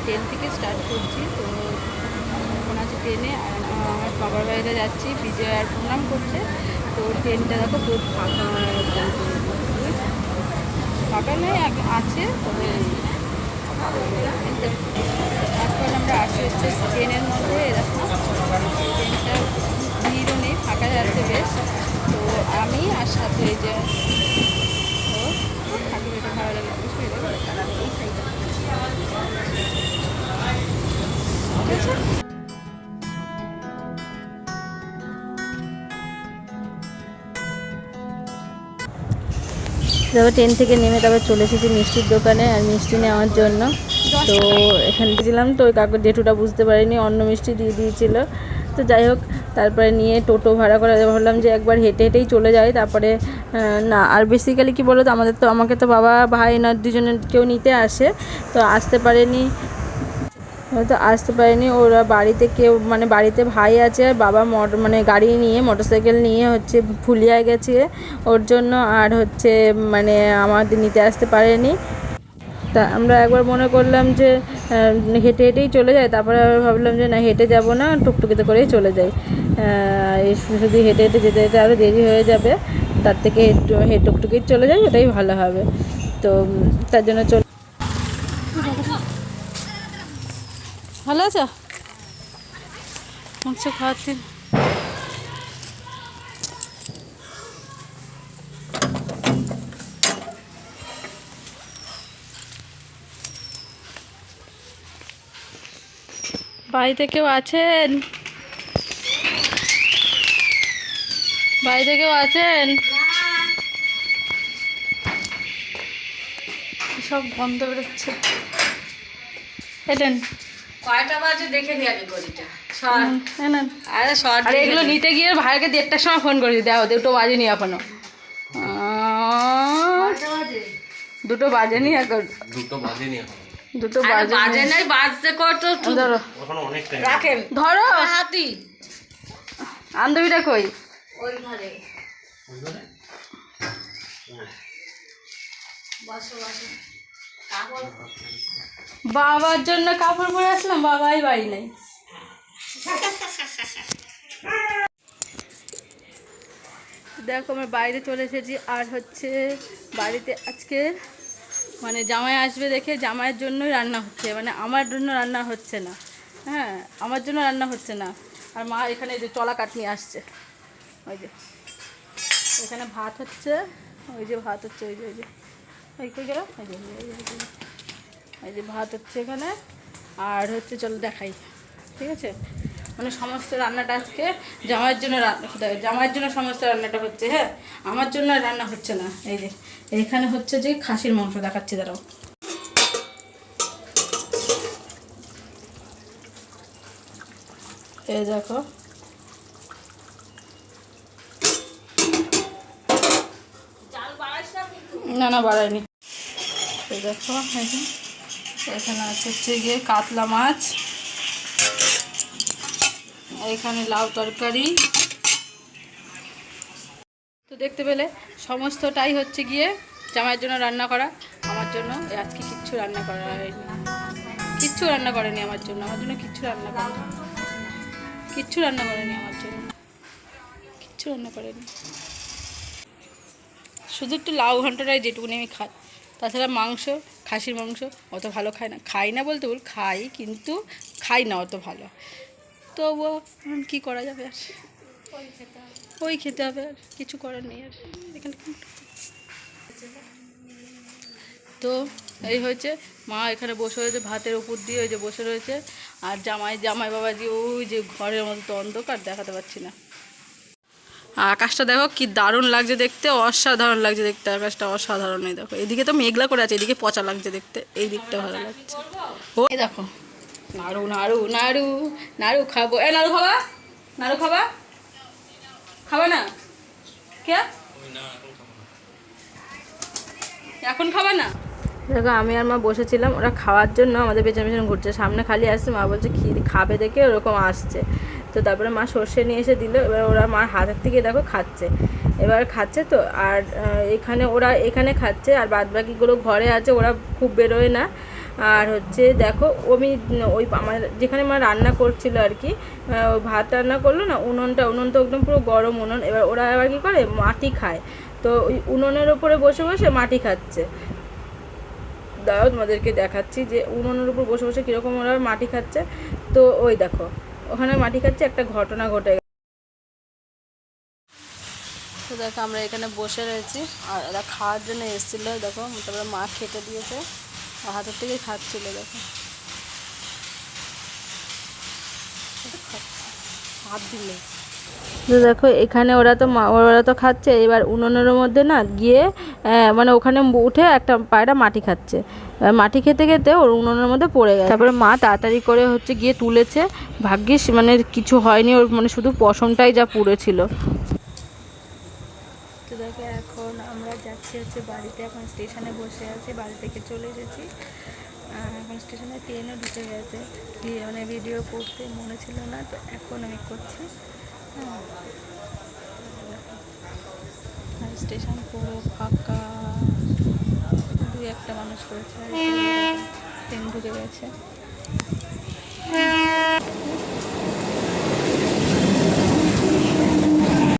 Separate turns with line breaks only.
Train থেকে start করছি। তো এখন আছে ট্রেনে, আর আমার বাবার বাড়িতে যাচ্ছি বিজয় আর প্রণাম করতে। তো ট্রেনটা দেখো পুরো ফাঁকা, ফাঁকা নেই আছে, তবে এখন আমরা আসি হচ্ছে ট্রেনের মধ্যে। এরকম ট্রেনটা ভিড়ও নেই, ফাঁকা যাচ্ছে বেশ। তো আমি আর সাথে এই যে ঠাকুর, এটা ভালো লাগে অবশ্যই এই সাইডটা ঠিক আছে।
তারপর ট্রেন থেকে নেমে তারপর চলে এসেছি মিষ্টির দোকানে আর মিষ্টি নেওয়ার জন্য। তো এখানে গেছিলাম, তো ওই কাকুর জেঠুটা বুঝতে পারিনি, অন্য মিষ্টি দিয়ে দিয়েছিল। তো যাই হোক, তারপরে নিয়ে টোটো ভাড়া করে ভাবলাম যে একবার হেঁটে হেঁটেই চলে যাই। তারপরে না, আর বেসিক্যালি কী বলো তো, আমাকে তো বাবা ভাই না দুজনের কেউ নিতে আসে, তো আসতে পারেনি। হয়তো আসতে পারেনি ওরা, বাড়িতে কেউ মানে বাড়িতে ভাই আছে আর বাবা মানে গাড়ি নিয়ে মোটরসাইকেল নিয়ে হচ্ছে ফুলিয়ায় গেছে ওর জন্য, আর হচ্ছে মানে আমাদের নিতে আসতে পারেনি। তা আমরা একবার মনে করলাম যে হেঁটে হেঁটেই চলে যাই, তারপরে আবার ভাবলাম যে না, হেঁটে যাব না, টুকটুকিতে করেই চলে যাই। শুধু হেঁটে হেঁটে যেতে যেতে আরও দেরি হয়ে যাবে, তার থেকে টুকটুকি চলে যাই, ওটাই ভালো হবে। তো তার জন্য
ভালো আছো? মাংস খাওয়াচ্ছি। বাড়িতে কেউ আছেন? বাড়িতে কেউ আছেন? সব গন্ধ বেরোচ্ছে। এলেন
কয়টা বাজে দেখে নি আগে ঘড়িটা।
আরে শর্ট, আর এগুলো নিতে গিয়ে ভাইকে 1:30টার সময় ফোন করেছি, দেখো 2টো বাজেনি এখনো। 2টো বাজেনি এখন, 2টো বাজেনি
নাই, বাজতে কত
ধরো,
রাখেন,
ধরো
হাতি
আন্দবিটা কই?
ওই ঘরে বসো বসো।
বাবার জন্য কাপড় পরে আসলাম, বাবাই বাড়ি নাই। দেখো আমরা বাইরে চলে এসেছি, আর হচ্ছে বাড়িতে আজকে মানে জামাই আসবে দেখে জামাইয়ের জন্যই রান্না হচ্ছে, মানে আমার জন্য রান্না হচ্ছে না। হ্যাঁ, আমার জন্য রান্না হচ্ছে না। আর মা এখানে যে চলা কাট নিয়ে আসছে, ওই যে এখানে ভাত হচ্ছে, ওই যে ভাত হচ্ছে, ওই যে ওই কই গেল, এই যে ভাত হচ্ছে এখানে। আর হচ্ছে চলো দেখাই, ঠিক আছে, মানে সমস্ত রান্নাটা আজকে জামাইয়ের জন্য জামাইয়ের জন্য সমস্ত রান্নাটা হচ্ছে। হ্যাঁ, আমার জন্য রান্না হচ্ছে না। এই যে এখানে হচ্ছে যে খাসির মাংস দেখাচ্ছি, দাঁড়াও। এই দেখো, না না বাড়ায়নি। এই দেখো, এখানে আছে হচ্ছে গিয়ে কাতলা মাছ, এখানে লাউ তরকারি। তো দেখতে পেলে সমস্তটাই হচ্ছে গিয়ে জামাইয়ের জন্য রান্না করা, আমার জন্য আজকে কিচ্ছু রান্না করা হয়নি, কিচ্ছু রান্না করেনি আমার জন্য, কিচ্ছু রান্না করেনি, কিচ্ছু রান্না করেনি আমার জন্য, কিচ্ছু রান্না করেনি। শুধু একটু লাউ ঘন্টটাই যেটুকুনি আমি খাই, তাছাড়া মাংস, খাসির মাংস অত ভালো খাই না বলতে ভুল, খাই কিন্তু খাই না অত ভালো। তবুও কী করা যাবে, আর ওই খেতে হবে, আর কিছু করার নেই। আর এখানে তো এই হয়েছে, মা এখানে বসে রয়েছে ভাতের উপর দিয়ে, ওই যে বসে রয়েছে। আর জামাই বাবাজি ওই যে ঘরের মধ্যে তো অন্ধকার, দেখাতে পারছি না। আকাশটা দেখো কি দারুণ লাগছে দেখতে, অসাধারণ লাগছে দেখতে, আকাশটা অসাধারণ। এই দেখো, এদিকে তো মেঘলা করে আছে, এদিকে পচা লাগছে দেখতে, এই দিকটা ভালো লাগছে। ও এই দেখো, নাড়ু নাড়ু নাড়ু নাড়ু খাবো, নাড়ু খাবা, নাড়ু খাবা, খাবা না কে এখন খাবা না? দেখো আমি আর মা বসেছিলাম, ওরা খাওয়ার জন্য আমাদের পেছন পেছন ঘুরছে, সামনে খালি আসছে, মা বলছে খাবে দেখে ওরকম আসছে। তো তারপরে মা সর্ষে নিয়ে এসে দিল, এবার ওরা মার হাতের থেকে দেখো খাচ্ছে, এবার খাচ্ছে। তো আর এখানে ওরা এখানে খাচ্ছে, আর বাদবাকিগুলো ঘরে আছে, ওরা খুব বেরোয় না।
আর হচ্ছে দেখো আমি ওই আমার যেখানে মা রান্না করছিল আর কি, ভাত রান্না করলো না, উনুন তো একদম পুরো গরম উনুন। এবার ওরা আবার কী করে, মাটি খায়, তো ওই উনুনের ওপরে বসে বসে মাটি খাচ্ছে। দাঁড়াও তোমাদেরকে দেখাচ্ছি যে উনুনের উপর বসে বসে কীরকম ওরা মাটি খাচ্ছে। তো ওই দেখো ওখানে মাটি খাচ্ছে, একটা ঘটনা ঘটে গেছে। তো দেখো আমরা এখানে বসে রয়েছি, আর এরা খাওয়ার জন্য এসেছিলো, দেখো তারপরে মা খেতে দিয়েছে, হাতের থেকেই খাচ্ছিলো, দেখো হাত দিলে। তো দেখো এখানে ওরা তো খাচ্ছে, এবার উনুনের মধ্যে না গিয়ে মানে ওখানে উঠে একটা পায়রা মাটি খাচ্ছে, মাটি খেতে খেতে ওর উনুনের মধ্যে পড়ে গেছে। তারপরে মা তাড়াতাড়ি করে হচ্ছে গিয়ে তুলেছে, ভাগ্যিস মানে কিছু হয়নি ওর, মানে শুধু পশমটাই যা পুড়েছিল। তো দেখো এখন আমরা যাচ্ছি হচ্ছে বাড়িতে, এখন স্টেশনে বসে আছি, বাড়ি থেকে চলে এসেছি। এখন স্টেশনে ট্রেনও ঢুকে গেছে, মানে ভিডিও করতে মনে ছিল না, তো এখন আমি করছি। আর স্টেশন পুরো ফাঁকা, দুই একটা মানুষ রয়েছে, ট্রেন ঢুকে গেছে।